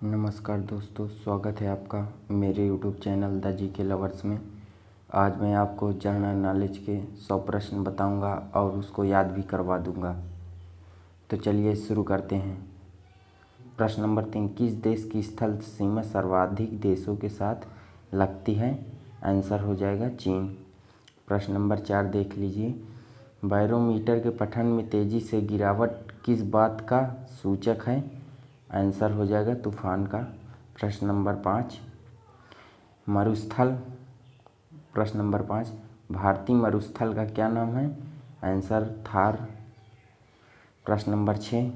नमस्कार दोस्तों, स्वागत है आपका मेरे YouTube channel the GK lovers में। आज मैं आपको जनरल नॉलेज के 100 प्रश्न बताऊंगा और उसको याद भी करवा दूंगा। तो चलिए शुरू करते हैं। प्रश्न नंबर 3, किस देश की स्थल सीमा सर्वाधिक देशों के साथ लगती है? आंसर हो जाएगा चीन। प्रश्न नंबर 4 देख लीजिए, बैरोमीटर के पठन में तेज़ी से गिरावट किस बात का सूचक है? आंसर हो जाएगा तूफान का। प्रश्न नंबर 5, मरुस्थल। प्रश्न नंबर 5, भारतीय मरुस्थल का क्या नाम है? आंसर थार। प्रश्न नंबर 6,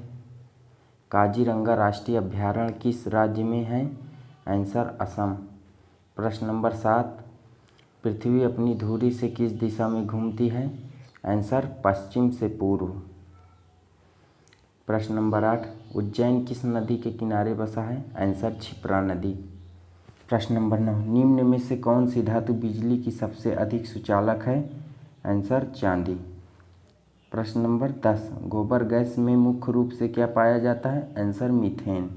काजीरंगा राष्ट्रीय अभयारण्य किस राज्य में है? आंसर असम। प्रश्न नंबर 7, पृथ्वी अपनी धुरी से किस दिशा में घूमती है? आंसर पश्चिम से पूर्व। प्रश्न नंबर 8, उज्जैन किस नदी के किनारे बसा है? आंसर क्षिप्रा नदी। प्रश्न नंबर 9, निम्न में से कौन सी धातु बिजली की सबसे अधिक सुचालक है? आंसर चांदी। प्रश्न नंबर 10, गोबर गैस में मुख्य रूप से क्या पाया जाता है? Answer methane.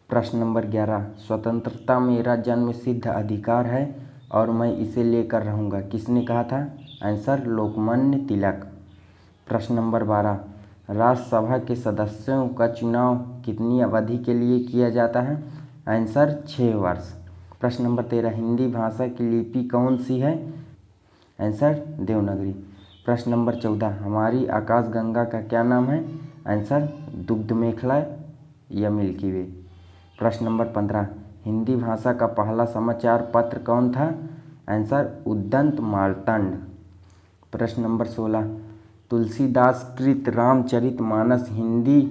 प्रश्न नंबर 11, स्वतंत्रता मेरा जन्मसिद्ध अधिकार है और मैं इसे लेकर रहूँगा, किसने कहा था? आंसर लोकमान्य तिलक। प्रश्न नंबर 12, राज्यसभा के सदस्यों का चुनाव कितनी अवधि के लिए किया जाता है? आंसर 6 वर्ष। प्रश्न नंबर 13, हिंदी भाषा की लिपि कौन सी है? आंसर देवनागरी। प्रश्न नंबर 14, हमारी आकाशगंगा का क्या नाम है? आंसर दुग्ध मेखला या मिल्की वे। प्रश्न नंबर 15, हिंदी भाषा का पहला समाचार पत्र कौन था? आंसर उद्दंत मार्तंड। प्रश्न नंबर 16, तुलसीदास कृत रामचरितमानस हिंदी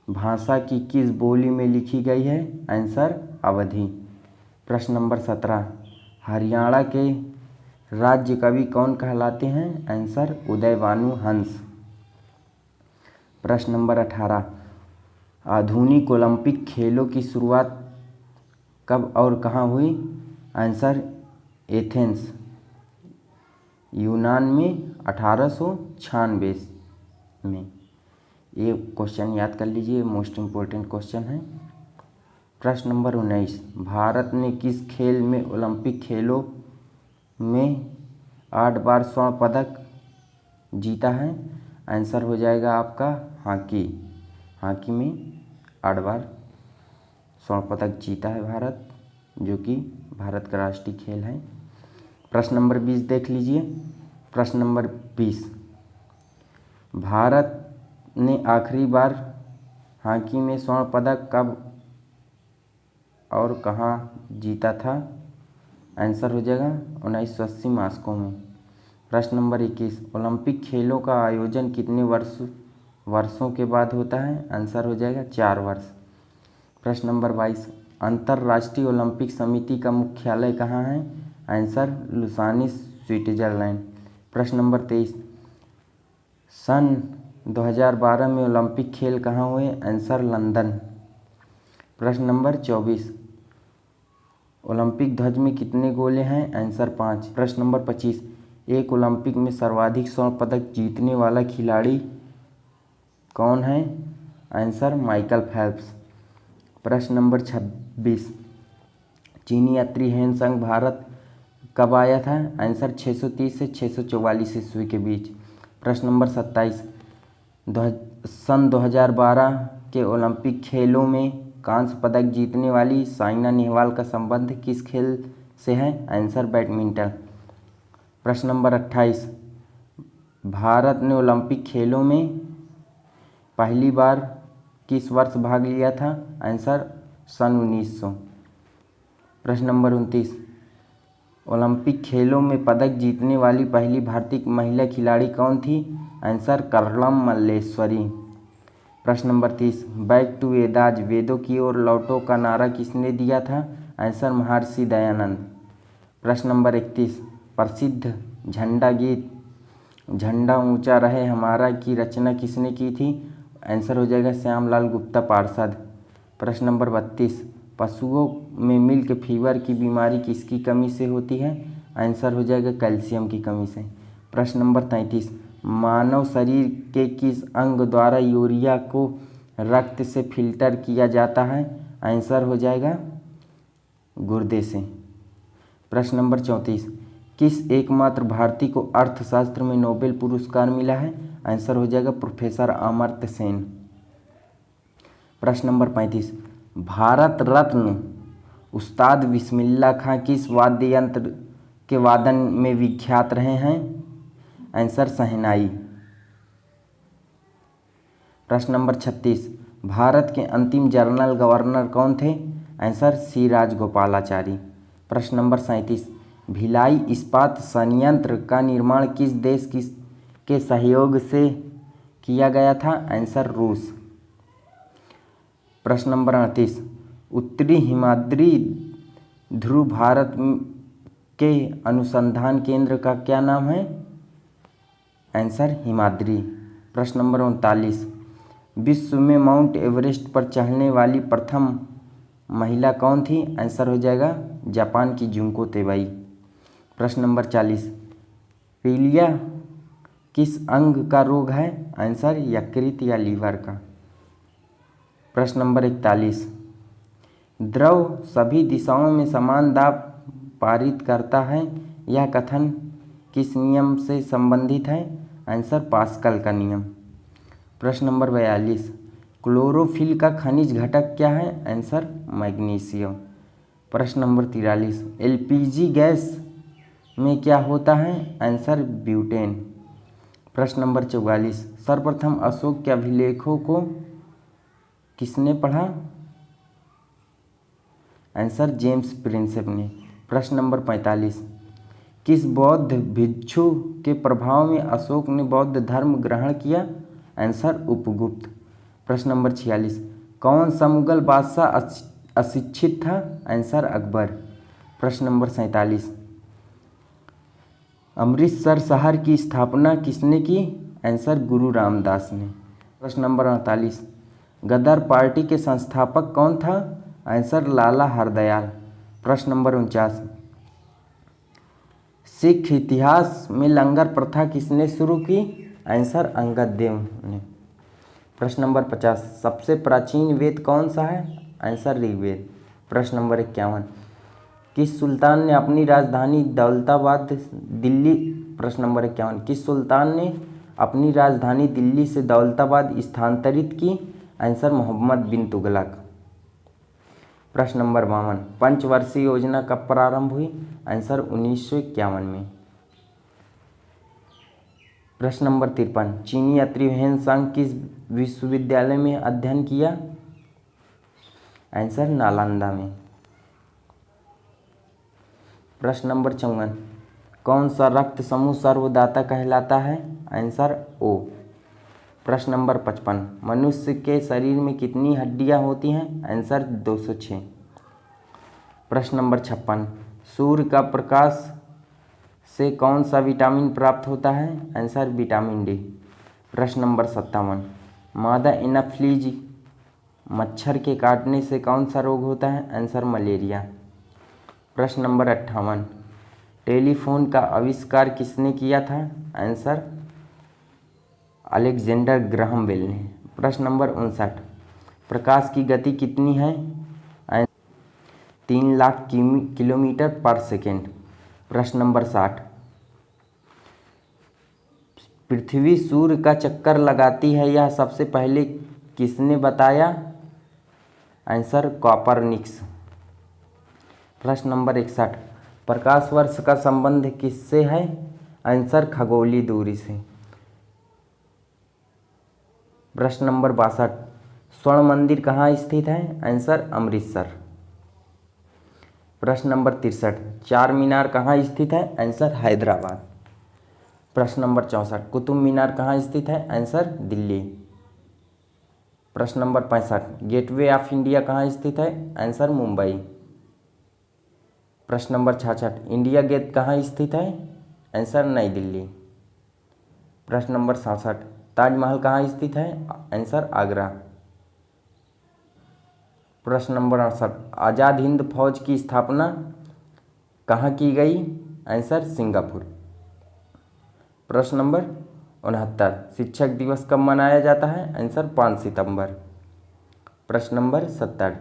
भाषा की किस बोली में लिखी गई है? आंसर अवधी। प्रश्न नंबर 17, हरियाणा के राज्य कवि कौन कहलाते हैं? आंसर उदयभानु हंस। प्रश्न नंबर 18, आधुनिक ओलंपिक खेलों की शुरुआत कब और कहाँ हुई? आंसर एथेंस, यूनान में 1896 में। ये क्वेश्चन याद कर लीजिए, मोस्ट इम्पोर्टेंट क्वेश्चन है। प्रश्न नंबर 19, भारत ने किस खेल में ओलंपिक खेलों में 8 बार स्वर्ण पदक जीता है? आंसर हो जाएगा आपका हॉकी। हॉकी में 8 बार स्वर्ण पदक जीता है भारत, जो कि भारत का राष्ट्रीय खेल है। प्रश्न नंबर 20 देख लीजिए। प्रश्न नंबर 20, भारत ने आखिरी बार हॉकी में स्वर्ण पदक कब और कहाँ जीता था? आंसर हो जाएगा 1980 मॉस्को में। प्रश्न नंबर 21, ओलंपिक खेलों का आयोजन कितने वर्षों के बाद होता है? आंसर हो जाएगा 4 वर्ष। प्रश्न नंबर 22, अंतर्राष्ट्रीय ओलंपिक समिति का मुख्यालय कहाँ है? Answer Lausanne, Switzerland. प्रश्न नंबर 23, सन 2012 में ओलंपिक खेल कहाँ हुए? Answer London. प्रश्न नंबर 24, ओलंपिक ध्वज में कितने गोले हैं? आंसर 5। प्रश्न नंबर 25, एक ओलंपिक में सर्वाधिक स्वर्ण पदक जीतने वाला खिलाड़ी कौन है? Answer Michael Phelps. प्रश्न नंबर 26, चीनी यात्री हेनसंग भारत कब आया था? आंसर 630 से 644 ईस्वी के बीच। प्रश्न नंबर 27, सन 2012 के ओलंपिक खेलों में कांस्य पदक जीतने वाली साइना नेहवाल का संबंध किस खेल से है? Answer badminton. प्रश्न नंबर 28, भारत ने ओलंपिक खेलों में पहली बार किस वर्ष भाग लिया था? आंसर सन 1900। प्रश्न नंबर 29, ओलंपिक खेलों में पदक जीतने वाली पहली भारतीय महिला खिलाड़ी कौन थी? आंसर कर्णम मल्लेश्वरी। प्रश्न नंबर 30, बैक टू वेदाज, वेदों की ओर लौटो का नारा किसने दिया था? आंसर महर्षि दयानंद। प्रश्न नंबर 31, प्रसिद्ध झंडा गीत झंडा ऊंचा रहे हमारा की रचना किसने की थी? आंसर हो जाएगा श्यामलाल गुप्ता पार्षद। प्रश्न नंबर 32, पशुओं में मिल्क फीवर की बीमारी किसकी कमी से होती है? आंसर हो जाएगा कैल्शियम की कमी से। प्रश्न नंबर 33, मानव शरीर के किस अंग द्वारा यूरिया को रक्त से फिल्टर किया जाता है? आंसर हो जाएगा गुर्दे से। प्रश्न नंबर 34, किस एकमात्र भारतीय को अर्थशास्त्र में नोबेल पुरस्कार मिला है? आंसर हो जाएगा प्रोफेसर अमर्त्य सेन। प्रश्न नंबर 35, भारत रत्न उस्ताद बिस्मिल्लाह खां किस वाद्य यंत्र के वादन में विख्यात रहे हैं? आंसर शहनाई। प्रश्न नंबर 36, भारत के अंतिम जनरल गवर्नर कौन थे? Answer C Rajagopalachari. प्रश्न नंबर 37, भिलाई इस्पात संयंत्र का निर्माण किस देश के सहयोग से किया गया था? आंसर रूस। प्रश्न नंबर 38, उत्तरी हिमाद्री ध्रुव भारत के अनुसंधान केंद्र का क्या नाम है? आंसर हिमाद्री। प्रश्न नंबर 39, विश्व में माउंट एवरेस्ट पर चढ़ने वाली प्रथम महिला कौन थी? आंसर हो जाएगा जापान की जुंको तेबाई। प्रश्न नंबर 40, पीलिया किस अंग का रोग है? आंसर यकृत या लीवर का। प्रश्न नंबर 41, द्रव सभी दिशाओं में समान दाब पारित करता है, यह कथन किस नियम से संबंधित है? आंसर पास्कल का नियम। प्रश्न नंबर 42, क्लोरोफिल का खनिज घटक क्या है? Answer magnesium. प्रश्न नंबर 43, एलपीजी गैस में क्या होता है? Answer butane. प्रश्न नंबर 44, सर्वप्रथम अशोक के अभिलेखों को किसने पढ़ा? आंसर जेम्स प्रिंसेप ने। प्रश्न नंबर 45, किस बौद्ध भिक्षु के प्रभाव में अशोक ने बौद्ध धर्म ग्रहण किया? आंसर उपगुप्त। प्रश्न नंबर 46, कौन सा मुगल बादशाह अशिक्षित था? आंसर अकबर। प्रश्न नंबर 47, अमृतसर शहर की स्थापना किसने की? आंसर गुरु रामदास ने। प्रश्न नंबर 48, गदर पार्टी के संस्थापक कौन था? आंसर लाला हरदयाल। प्रश्न नंबर 49, सिख इतिहास में लंगर प्रथा किसने शुरू की? आंसर अंगद देव ने। प्रश्न नंबर 50, सबसे प्राचीन वेद कौन सा है? आंसर ऋग्वेद। प्रश्न नंबर 51, किस सुल्तान ने अपनी राजधानी दौलताबाद दिल्ली प्रश्न नंबर 51, किस सुल्तान ने अपनी राजधानी दिल्ली से दौलताबाद स्थानांतरित की? आंसर मोहम्मद बिन तुगलक। प्रश्न नंबर 52, पंचवर्षीय योजना कब प्रारंभ हुई? आंसर 1951 में। प्रश्न नंबर 53, चीनी यात्री ह्वेनसांग किस विश्वविद्यालय में अध्ययन किया? आंसर नालंदा में। प्रश्न नंबर 54, कौन सा रक्त समूह सर्वदाता कहलाता है? आंसर ओ। प्रश्न नंबर 55, मनुष्य के शरीर में कितनी हड्डियां होती हैं? आंसर 206। प्रश्न नंबर 56, सूर्य का प्रकाश से कौन सा विटामिन प्राप्त होता है? Answer vitamin D. प्रश्न नंबर 57, मादा एनाफिलीज मच्छर के काटने से कौन सा रोग होता है? Answer malaria. प्रश्न नंबर 58, टेलीफोन का आविष्कार किसने किया था? आंसर अलेक्जेंडर ग्राहम बेल ने। प्रश्न नंबर 59, प्रकाश की गति कितनी है? 3 लाख किलोमीटर पर सेकेंड। प्रश्न नंबर 60, पृथ्वी सूर्य का चक्कर लगाती है, यह सबसे पहले किसने बताया? Answer Copernicus. प्रश्न नंबर 61, प्रकाश वर्ष का संबंध किससे है? आंसर खगोलीय दूरी से। प्रश्न नंबर 62, स्वर्ण मंदिर कहाँ स्थित है? आंसर अमृतसर। प्रश्न नंबर 63, चार मीनार कहाँ स्थित है? आंसर हैदराबाद। प्रश्न नंबर 64, कुतुब मीनार कहाँ स्थित है? आंसर दिल्ली। प्रश्न नंबर 65, गेटवे ऑफ इंडिया कहाँ स्थित है? आंसर मुंबई। प्रश्न नंबर 66, इंडिया गेट कहाँ स्थित है? आंसर नई दिल्ली। प्रश्न नंबर 67, ताजमहल कहाँ स्थित है? आंसर आगरा। प्रश्न नंबर 68, आज़ाद हिंद फौज की स्थापना कहाँ की गई? Answer Singapore. प्रश्न नंबर 69। शिक्षक दिवस कब मनाया जाता है? आंसर 5 सितंबर। प्रश्न नंबर 70।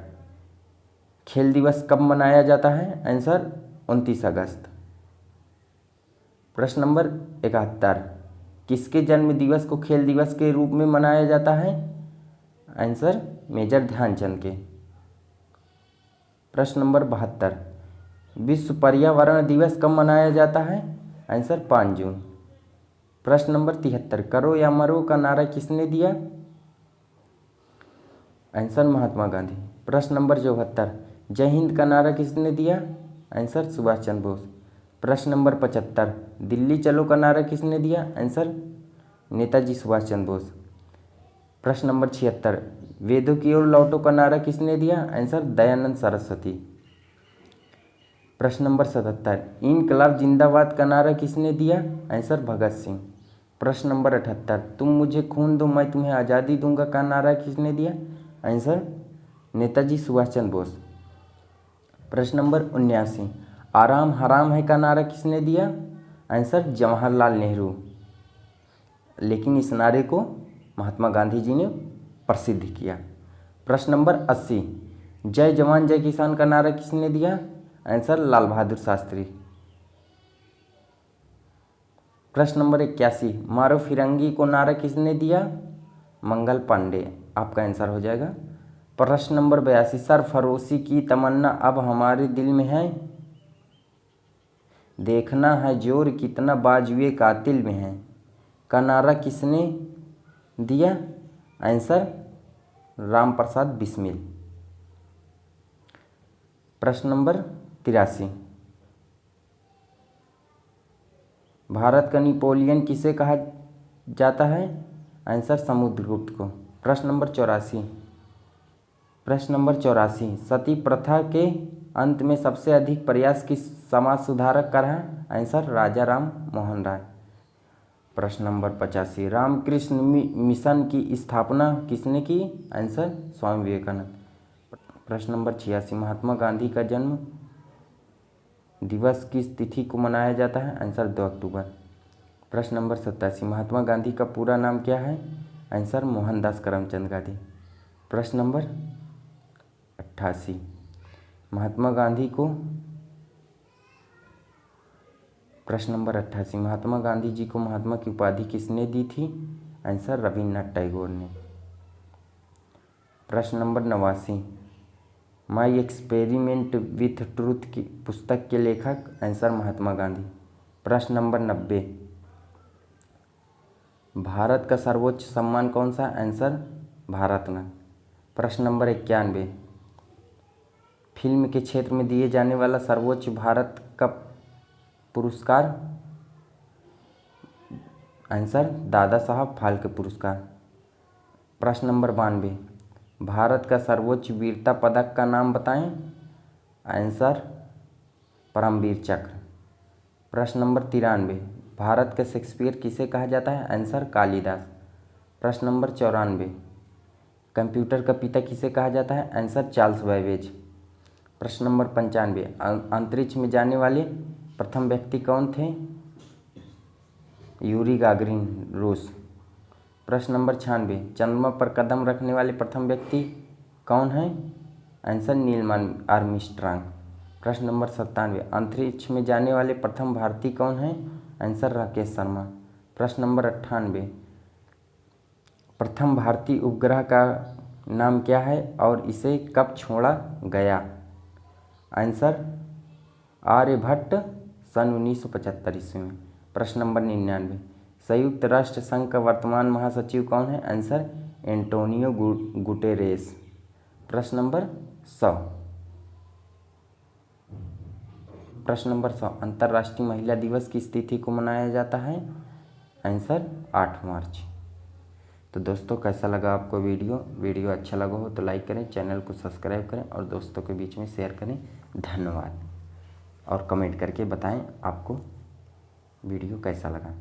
खेल दिवस कब मनाया जाता है? आंसर 29 अगस्त। प्रश्न नंबर 71। किसके जन्म दिवस को खेल दिवस के रूप में मनाया जाता है? आंसर मेजर ध्यानचंद के। प्रश्न नंबर 72। विश्व पर्यावरण दिवस कब मनाया जाता है? आंसर 5 जून। प्रश्न नंबर 73। करो या मरो का नारा किसने दिया? आंसर महात्मा गांधी। प्रश्न नंबर 74। जय हिंद का नारा किसने दिया? आंसर सुभाष चंद्र बोस। प्रश्न नंबर 75। दिल्ली चलो का नारा किसने दिया? आंसर नेताजी सुभाष चंद्र बोस। प्रश्न नंबर 76। वेदों की ओर लौटो का नारा किसने दिया? आंसर दयानंद सरस्वती। प्रश्न नंबर 77। इनकलाब जिंदाबाद का नारा किसने दिया? आंसर भगत सिंह। प्रश्न नंबर 78। तुम मुझे खून दो मैं तुम्हें आज़ादी दूंगा का नारा किसने दिया? आंसर नेताजी सुभाष चंद्र बोस। प्रश्न नंबर 79। आराम हराम है का नारा किसने दिया? आंसर जवाहरलाल नेहरू। लेकिन इस नारे को महात्मा गांधी जी ने प्रसिद्ध किया। प्रश्न नंबर 80। जय जवान जय किसान का नारा किसने दिया? आंसर लाल बहादुर शास्त्री। प्रश्न नंबर 81। मारो फिरंगी को नारा किसने दिया? मंगल पांडे। आपका आंसर हो जाएगा। प्रश्न नंबर 82। सरफरोशी की तमन्ना अब हमारे दिल में है, देखना है जोर कितना बाजुए कातिल में है का नारा किसने दिया? आंसर राम प्रसाद बिस्मिल। प्रश्न नंबर 83। भारत का नेपोलियन किसे कहा जाता है? आंसर समुद्रगुप्त को। प्रश्न नंबर 84। सती प्रथा के अंत में सबसे अधिक प्रयास किस समाज सुधारक का रहा? आंसर राजा राम मोहन राय। प्रश्न नंबर 85। रामकृष्ण मिशन की स्थापना किसने की? आंसर स्वामी विवेकानंद। प्रश्न नंबर 86। महात्मा गांधी का जन्म दिवस किस तिथि को मनाया जाता है? आंसर 2 अक्टूबर। प्रश्न नंबर 87। महात्मा गांधी का पूरा नाम क्या है? आंसर मोहनदास करमचंद गांधी। प्रश्न नंबर 88। महात्मा गांधी जी को महात्मा की उपाधि किसने दी थी? आंसर रविन्द्रनाथ टैगोर ने। प्रश्न number 89। My experiment with truth की पुस्तक के लेखक? आंसर महात्मा गांधी। प्रश्न नंबर 90। भारत का सर्वोच्च सम्मान कौन सा? आंसर भारत रत्न। प्रश्न नंबर 91। फिल्म के क्षेत्र में दिए जाने वाला सर्वोच्च भारत का पुरस्कार? आंसर दादा साहब फाल्के पुरस्कार। प्रश्न नंबर 92। भारत का सर्वोच्च वीरता पदक का नाम बताएं? आंसर परमवीर चक्र। प्रश्न नंबर 93। भारत का शेक्सपियर किसे कहा जाता है? आंसर कालिदास। प्रश्न नंबर 94। कंप्यूटर का पिता किसे कहा जाता है? Answer Charles Babbage. प्रश्न नंबर 95। अंतरिक्ष में जाने वाले प्रथम व्यक्ति कौन थे? यूरी गागरिन, रूस। प्रश्न नंबर 96। चंद्रमा पर कदम रखने वाले प्रथम व्यक्ति कौन हैं? Answer Neil Armstrong. प्रश्न नंबर 97। अंतरिक्ष में जाने वाले प्रथम भारतीय कौन हैं? आंसर राकेश शर्मा। प्रश्न नंबर 98। प्रथम भारतीय उपग्रह का नाम क्या है और इसे कब छोड़ा गया? आंसर आर्यभट्ट सन 1975 ईस्वी में। प्रश्न नंबर 99। संयुक्त राष्ट्र संघ का वर्तमान महासचिव कौन है? Answer Antonio Guterres. प्रश्न नंबर 100। प्रश्न नंबर 100। अंतर्राष्ट्रीय महिला दिवस किस तिथि को मनाया जाता है? आंसर 8 मार्च। तो दोस्तों कैसा लगा आपको वीडियो अच्छा लगा हो तो लाइक करें, चैनल को सब्सक्राइब करें और दोस्तों के बीच में शेयर करें। धन्यवाद। और कमेंट करके बताएं आपको वीडियो कैसा लगा।